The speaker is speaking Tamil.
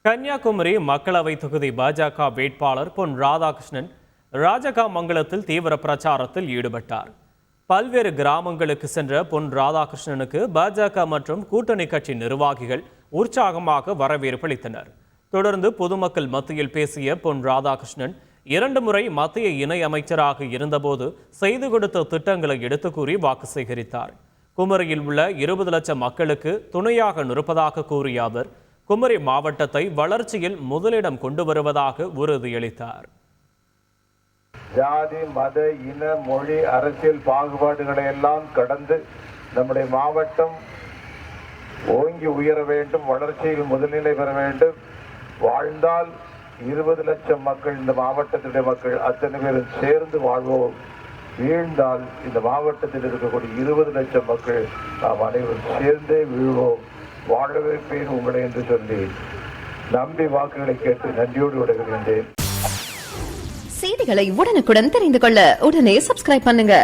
கன்னியாகுமரி மக்களவை தொகுதி பாஜக வேட்பாளர் பொன் ராதாகிருஷ்ணன் ராஜகாமங்கலத்தில் தீவிர பிரச்சாரத்தில் ஈடுபட்டார். பல்வேறு கிராமங்களுக்கு சென்ற பொன் ராதாகிருஷ்ணனுக்கு பாஜக மற்றும் கூட்டணி கட்சி நிர்வாகிகள் உற்சாகமாக வரவேற்பளித்தனர். தொடர்ந்து பொதுமக்கள் மத்தியில் பேசிய பொன் ராதாகிருஷ்ணன் 2 முறை மத்திய இணை அமைச்சராக இருந்தபோது செய்து கொடுத்த திட்டங்களை எடுத்து கூறி வாக்கு சேகரித்தார். குமரியில் உள்ள 20 லட்சம் மக்களுக்கு துணையாக நிற்பதாக கூறிய அவர் குமரி மாவட்டத்தை வளர்ச்சியில் முதலிடம் கொண்டு வருவதாக உறுதியளித்தார். ஜாதி, மத, இன, மொழி, அரசியல் பாகுபாடுகளை எல்லாம் கடந்து நம்முடைய மாவட்டம் ஓங்கி உயர வேண்டும், வளர்ச்சியில் முதல்நிலை பெற வேண்டும். வாழ்ந்தால் 20 லட்சம் மக்கள், இந்த மாவட்டத்தினுடைய மக்கள் அத்தனை பேரும் சேர்ந்து வாழ்வோம். வீழ்ந்தால் இந்த மாவட்டத்தில் இருக்கக்கூடிய 20 லட்சம் மக்கள் நாம் அனைவரும் சேர்ந்தே வீழ்வோம். வாழ வைப்பேன் உங்களை என்று சொல்லி நம்பி வாக்குகளை கேட்டு நன்றியோடு விடுகின்றேன். செய்திகளை உடனுக்குடன் தெரிந்து கொள்ள உடனே சப்ஸ்கிரைப் பண்ணுங்க.